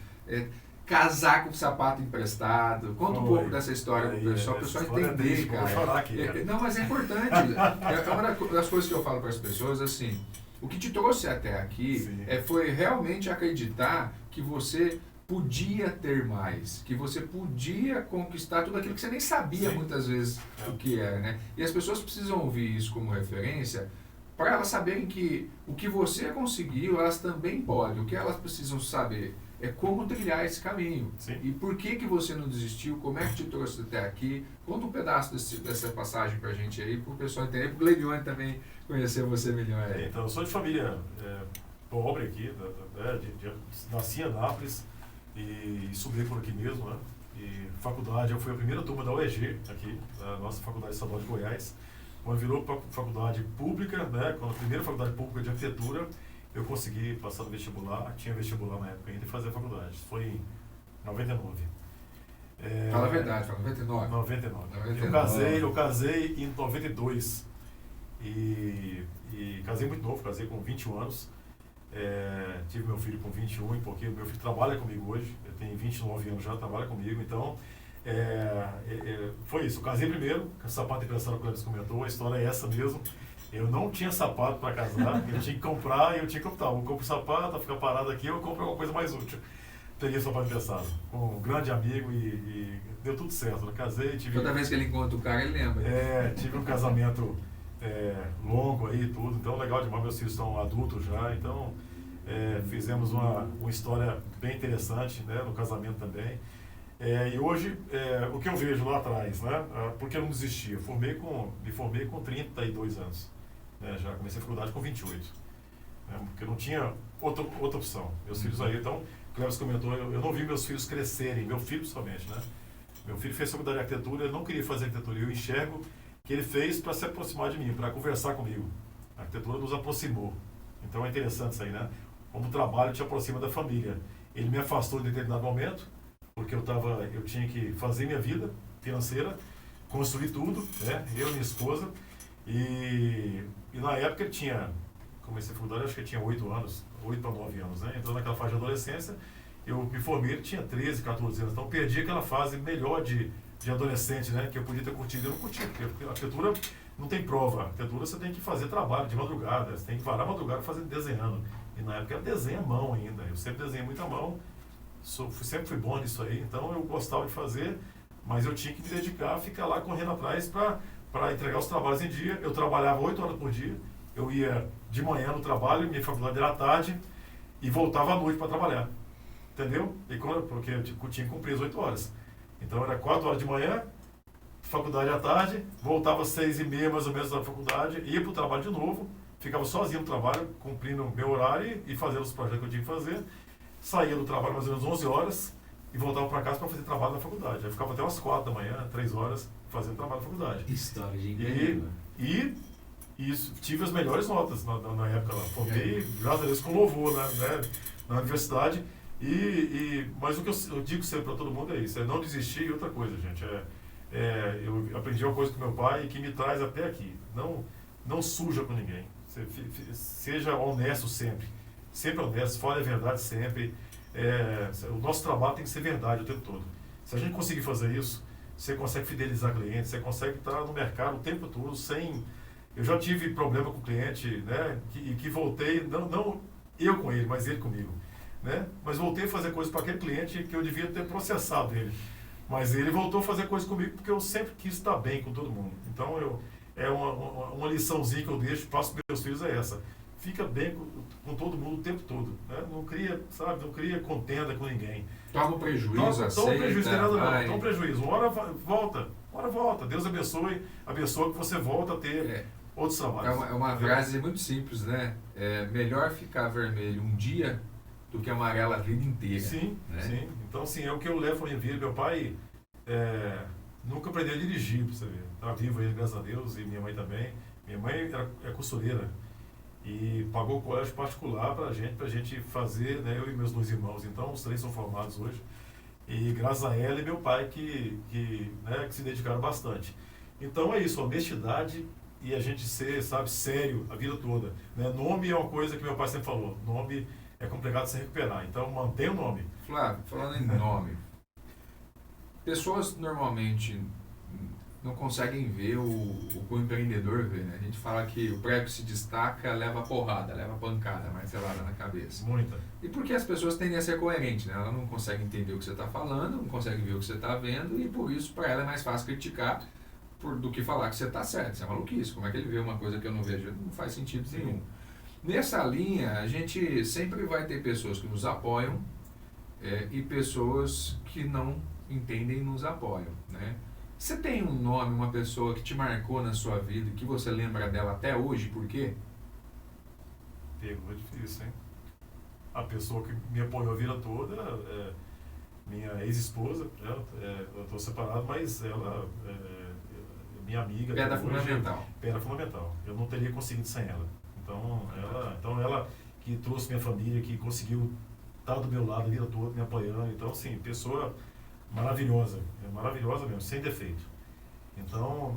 casar com o sapato emprestado. Conta um pouco dessa história para o pessoal entender, cara. Vou chorar aqui, não, mas é importante. É uma das coisas que eu falo para as pessoas, assim, o que te trouxe até aqui foi realmente acreditar que você podia ter mais, que você podia conquistar tudo aquilo que você nem sabia muitas vezes o que era, né? E as pessoas precisam ouvir isso como referência para elas saberem que o que você conseguiu, elas também podem. O que elas precisam saber é como trilhar esse caminho. Sim. E por que você não desistiu, como é que te trouxe até aqui. Conta um pedaço dessa passagem pra gente aí, pro pessoal entender, pro Glevione também conhecer você melhor. Então, eu sou de família pobre aqui, nasci em Anápolis e estudei por aqui mesmo, né? E faculdade, eu fui a primeira turma da UEG aqui, da nossa Faculdade Estadual de Goiás. Quando virou faculdade pública, né? Quando a primeira faculdade pública de arquitetura, eu consegui passar no vestibular, tinha vestibular na época ainda, e fazer a faculdade. Isso foi em 99. Fala a verdade, fala 99. 99. Eu casei em 92. E casei muito novo, casei com 21 anos. Tive meu filho com 21, porque meu filho trabalha comigo hoje. Ele tem 29 anos já, trabalha comigo. Então, foi isso. Eu casei primeiro, com o sapato emprestado que o Cleves comentou. A história é essa mesmo. Eu não tinha sapato para casar, eu tinha que comprar e eu tinha que optar. Eu compro o sapato, ficar parado aqui, eu compro alguma coisa mais útil. Peguei o sapato emprestado com um grande amigo e deu tudo certo. Eu casei, tive... Toda vez que ele encontra o cara, ele lembra. Tive um casamento longo aí e tudo, então legal demais. Meus filhos estão adultos já, então fizemos uma história bem interessante, né, no casamento também. E hoje, o que eu vejo lá atrás, né, porque eu não desisti, me formei com 32 anos, né, já comecei a faculdade com 28, né, porque não tinha outra opção. Meus filhos aí, então, o Cleves comentou, eu não vi meus filhos crescerem, meu filho somente, né. Meu filho fez faculdade de arquitetura, ele não queria fazer arquitetura, eu enxergo que ele fez para se aproximar de mim, para conversar comigo. A arquitetura nos aproximou. Então é interessante isso aí, né? Como o trabalho te aproxima da família. Ele me afastou em determinado momento, porque eu tinha que fazer minha vida financeira, construir tudo, né? Eu e minha esposa. E na época ele tinha, comecei a faculdade, acho que ele tinha 8 anos, 8 para 9 anos, né? Então naquela fase de adolescência, eu me formei, ele tinha 13, 14 anos. Então perdi aquela fase melhor de adolescente, né? Que eu podia ter curtido, eu não curti, porque a arquitetura não tem prova. A arquitetura você tem que fazer trabalho de madrugada, você tem que varar a madrugada desenhando. E na época era desenho à mão ainda. Eu sempre desenhei muito à mão, sempre fui bom nisso aí, então eu gostava de fazer, mas eu tinha que me dedicar, ficar lá correndo atrás para entregar os trabalhos em dia. Eu trabalhava 8 horas por dia, eu ia de manhã no trabalho, minha faculdade era à tarde, e voltava à noite para trabalhar. Entendeu? Porque eu tinha que cumprir as 8 horas. Então era 4 horas de manhã, faculdade à tarde, voltava às 6h30 mais ou menos da faculdade, ia para o trabalho de novo, ficava sozinho no trabalho, cumprindo o meu horário e fazendo os projetos que eu tinha que fazer. Saía do trabalho mais ou menos 11 horas e voltava para casa para fazer trabalho na faculdade. Aí ficava até umas 4 da manhã, 3 horas, fazendo trabalho na faculdade. História de E tive as melhores notas na época lá. Formei, graças a Deus, com louvor na universidade. Mas o que eu digo sempre para todo mundo é isso, é não desistir. E outra coisa, gente, eu aprendi uma coisa com meu pai que me traz até aqui, não suja com ninguém. Seja honesto sempre. Sempre honesto, fale a verdade sempre. O nosso trabalho tem que ser verdade o tempo todo. Se a gente conseguir fazer isso, você consegue fidelizar clientes, você consegue estar no mercado o tempo todo sem... Eu já tive problema com o cliente, né, que voltei, não eu com ele, mas ele comigo. Né? Mas voltei a fazer coisas para aquele cliente que eu devia ter processado ele. Mas ele voltou a fazer coisas comigo porque eu sempre quis estar bem com todo mundo. Então, uma liçãozinha que eu deixo, passo para meus filhos é essa. Fica bem com todo mundo o tempo todo. Né? Não cria contenda com ninguém. Toma um prejuízo, Toma um prejuízo, tem nada não. Toma um prejuízo. Uma hora volta. Deus abençoe que você volta a ter outros trabalhos. É uma frase muito simples, né? É melhor ficar vermelho um dia do que amarelo a vida inteira. Sim, né? Sim. Então, assim, é o que eu levo para minha vida. Meu pai nunca aprendeu a dirigir, pra você ver. Tá vivo ele, graças a Deus, e minha mãe também. Minha mãe é costureira e pagou colégio particular pra gente fazer, né, eu e meus 2 irmãos. Então, os 3 são formados hoje. E graças a ela e meu pai que se dedicaram bastante. Então, é isso, honestidade e a gente ser, sério a vida toda. Né? Nome é uma coisa que meu pai sempre falou. Nome é complicado de se recuperar. Então, mantenha o nome. Flávio, falando em nome, pessoas normalmente não conseguem ver o que o empreendedor vê, né? A gente fala que o prego que se destaca leva porrada, leva pancada, martelada na cabeça. Muita. E porque as pessoas tendem a ser coerentes, né? Ela não consegue entender o que você está falando, não consegue ver o que você está vendo, e por isso, para ela é mais fácil criticar do que falar que você está certo. Isso é maluquice. Como é que ele vê uma coisa que eu não vejo? Não faz sentido nenhum. Nessa linha, a gente sempre vai ter pessoas que nos apoiam e pessoas que não entendem e nos apoiam, né? Você tem um nome, uma pessoa que te marcou na sua vida, que você lembra dela até hoje, por quê? Pegou difícil, hein? A pessoa que me apoiou a vida toda é minha ex-esposa. Eu estou separado, mas ela é minha amiga. Pedra fundamental. Pedra fundamental. Eu não teria conseguido sem ela. Então ela que trouxe minha família, que conseguiu estar do meu lado a vida toda, me apoiando. Então, assim, pessoa maravilhosa mesmo, sem defeito. Então,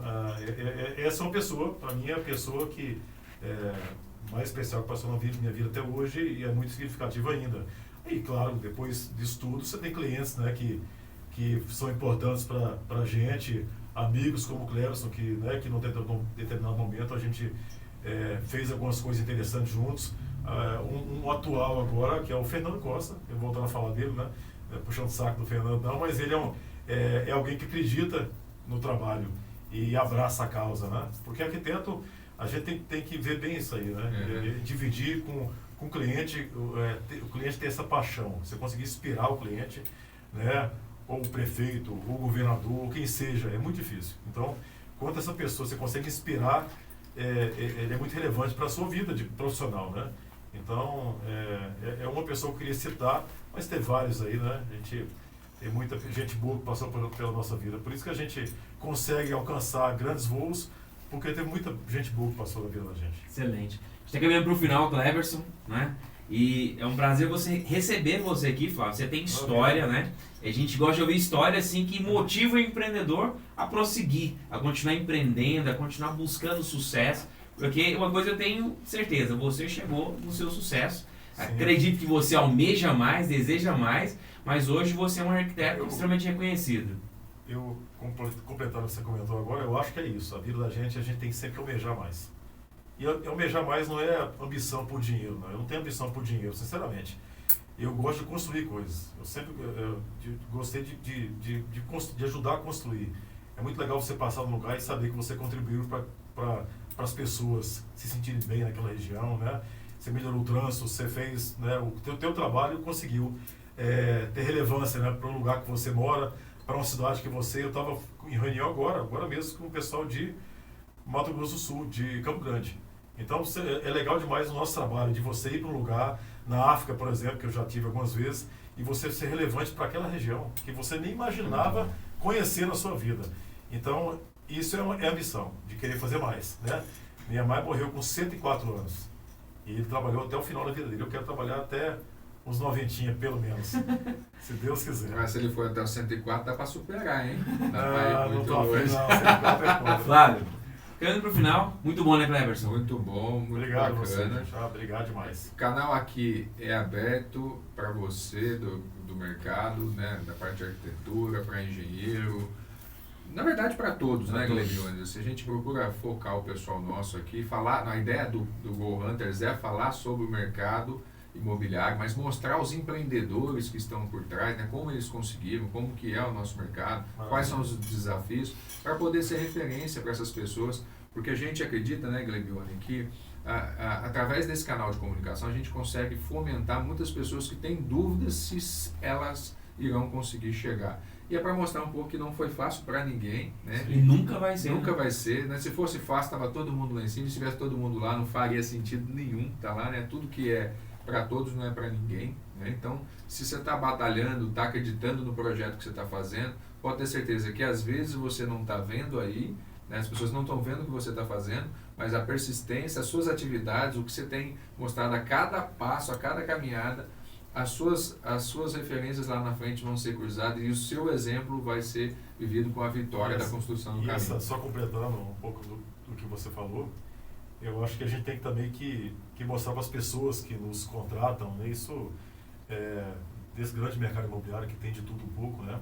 essa é uma pessoa, para mim, é a pessoa que mais especial que passou na minha vida até hoje e é muito significativa ainda. E, claro, depois disso tudo, você tem clientes, né, que são importantes para a gente, amigos como o Cleverson, que num determinado momento a gente fez algumas coisas interessantes juntos. Um atual agora, que é o Fernando Costa, eu voltando a falar dele, né? Puxando o saco do Fernando, não, mas ele é alguém que acredita no trabalho e abraça a causa, né? Porque arquiteto, a gente tem que ver bem isso aí, né? Dividir com o cliente, o cliente ter essa paixão, você conseguir inspirar o cliente, né? Ou o prefeito, ou o governador, ou quem seja, é muito difícil. Então, quando essa pessoa você consegue inspirar, ele é muito relevante para a sua vida de profissional, né? Então, é uma pessoa que eu queria citar, mas tem vários aí, né? Tem muita gente boa que passou pela nossa vida. Por isso que a gente consegue alcançar grandes voos, porque tem muita gente boa que passou na vida da gente. Excelente. A gente está caminhando para o final, Cleverson, né? E é um prazer receber você aqui, Flávio. Você tem história, né? A gente gosta de ouvir história assim que motiva o empreendedor a prosseguir, a continuar empreendendo, a continuar buscando sucesso. Porque uma coisa eu tenho certeza, você chegou no seu sucesso. Sim. Acredito que você almeja mais, deseja mais, mas hoje você é um arquiteto extremamente reconhecido. Eu, completando o que você comentou agora, eu acho que é isso. A vida da gente, a gente tem que sempre almejar mais. E almejar mais não é ambição por dinheiro, não. Eu não tenho ambição por dinheiro, sinceramente. Eu gosto de construir coisas. Eu sempre gostei de ajudar a construir. É muito legal você passar no lugar e saber que você contribuiu para as pessoas se sentirem bem naquela região, né? Você melhorou o trânsito, você fez, né, o teu trabalho conseguiu ter relevância, né, para o lugar que você mora, para uma cidade que você... Eu estava em reunião agora mesmo com o pessoal de Mato Grosso do Sul, de Campo Grande. Então é legal demais o nosso trabalho, de você ir para um lugar, na África, por exemplo, que eu já tive algumas vezes, e você ser relevante para aquela região, que você nem imaginava conhecer na sua vida. Então, isso é a missão, de querer fazer mais, né? Minha mãe morreu com 104 anos, e ele trabalhou até o final da vida dele. Eu quero trabalhar até uns 90, pelo menos, se Deus quiser. Mas se ele for até os 104, dá para superar, hein? Não estou afim, não. 104 é foda. Flávio, Caminho pro final, muito bom, né, Cleberson? Muito bom, muito Obrigado bacana. você, gente. Obrigado demais. O canal aqui é aberto para você do mercado, né, da parte de arquitetura, para engenheiro, na verdade para todos, né, Gledione? Se a gente procura focar o pessoal nosso aqui, falar, a ideia do Go Hunters é falar sobre o mercado imobiliário, mas mostrar os empreendedores que estão por trás, né, como eles conseguiram, como que é o nosso mercado, quais são os desafios, para poder ser referência para essas pessoas, porque a gente acredita, né, Gledione, que através desse canal de comunicação a gente consegue fomentar muitas pessoas que têm dúvidas se elas irão conseguir chegar. E é para mostrar um pouco que não foi fácil para ninguém, né? E nunca vai ser. Nunca vai ser, né? Se fosse fácil, estava todo mundo lá em cima, se tivesse todo mundo lá, não faria sentido nenhum, tá lá, né? Tudo que é para todos não é para ninguém, né? Então, se você está batalhando, está acreditando no projeto que você está fazendo, pode ter certeza que às vezes você não está vendo aí, né? As pessoas não estão vendo o que você está fazendo, mas a persistência, as suas atividades, o que você tem mostrado a cada passo, a cada caminhada, as suas referências lá na frente vão ser cruzadas e o seu exemplo vai ser vivido com a vitória da construção do caminho. Só completando um pouco do que você falou, eu acho que a gente tem também que mostrar para as pessoas que nos contratam, né, isso desse grande mercado imobiliário que tem de tudo um pouco, né,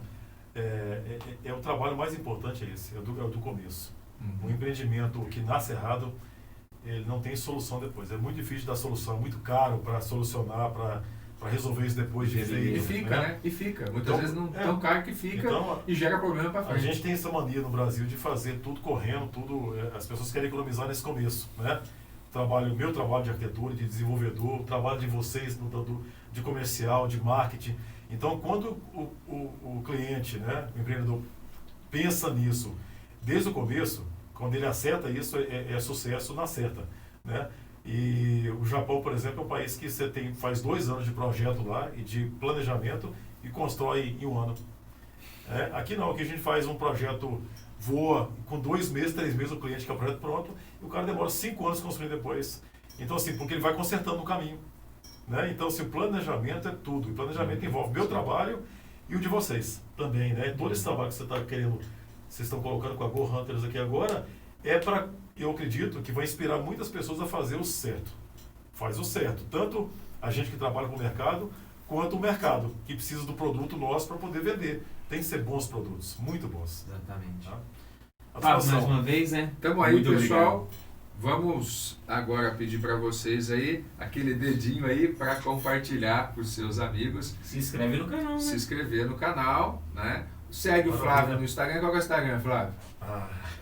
o trabalho mais importante é esse, é do começo. Um empreendimento que nasce errado, ele não tem solução depois. É muito difícil dar solução, é muito caro para solucionar, para resolver isso depois de feito. E fica, né? E fica. Muitas vezes não tão caro que fica e gera problema para frente. A gente tem essa mania no Brasil de fazer tudo correndo, as pessoas querem economizar nesse começo, né? Meu trabalho de arquitetura, de desenvolvedor, o trabalho de vocês de comercial, de marketing. Então, quando o cliente, né, o empreendedor, pensa nisso desde o começo, quando ele acerta isso, é sucesso na certa, né? E o Japão, por exemplo, é um país que você faz 2 anos de projeto lá e de planejamento e constrói em 1 ano. Aqui não, aqui a gente faz um projeto, voa, com 2 meses, 3 meses o cliente quer o projeto pronto e o cara demora 5 anos construir depois. Então assim, porque ele vai consertando o caminho, né? Então assim, o planejamento é tudo. O planejamento envolve meu trabalho e o de vocês também, né? Todo esse trabalho que vocês estão colocando com a Go Hunters aqui agora, eu acredito que vai inspirar muitas pessoas a fazer o certo. Faz o certo. Tanto a gente que trabalha com o mercado, quanto o mercado, que precisa do produto nosso para poder vender. Tem que ser bons produtos, muito bons. Exatamente. Tá? Fábio, mais uma vez, né? Tamo aí, muito pessoal. Obrigado. Vamos agora pedir para vocês aí, aquele dedinho aí para compartilhar com os seus amigos. Se inscreve no canal, né? Se inscrever no canal, né? Segue o Flávio no Instagram. Qual que é o Instagram, Flávio?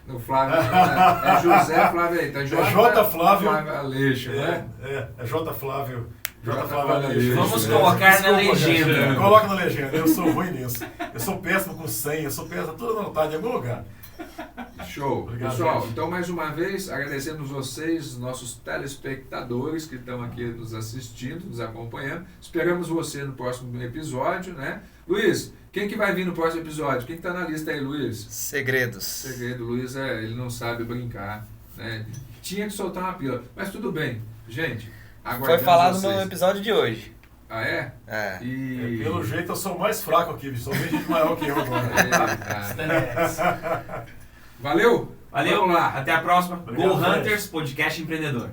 No Flávio é José Flávio aí, tá? J. Flávio Aleixo, né? É J. Flávio. J. Flávio Aleixo. Vamos colocar na legenda. Coloca na legenda, eu sou ruim nisso. Eu sou péssimo com senha, eu sou péssimo, tudo anotado em algum lugar. Show. Obrigado, pessoal, gente. então mais uma vez agradecemos vocês, nossos telespectadores que estão aqui nos assistindo, nos acompanhando. Esperamos você no próximo episódio, né? Luiz, quem que vai vir no próximo episódio? Quem que tá na lista aí, Luiz? Segredos. Segredo, Luiz, ele não sabe brincar, né? Tinha que soltar uma pílula, mas tudo bem. Gente, Foi falado vocês. no episódio de hoje. Ah, é? É. E... Pelo jeito eu sou o mais fraco aqui, bicho. Só tem gente maior que eu agora. Valeu? Valeu, Vamos lá. até a próxima. Obrigado, Go gente. Hunters, podcast empreendedor.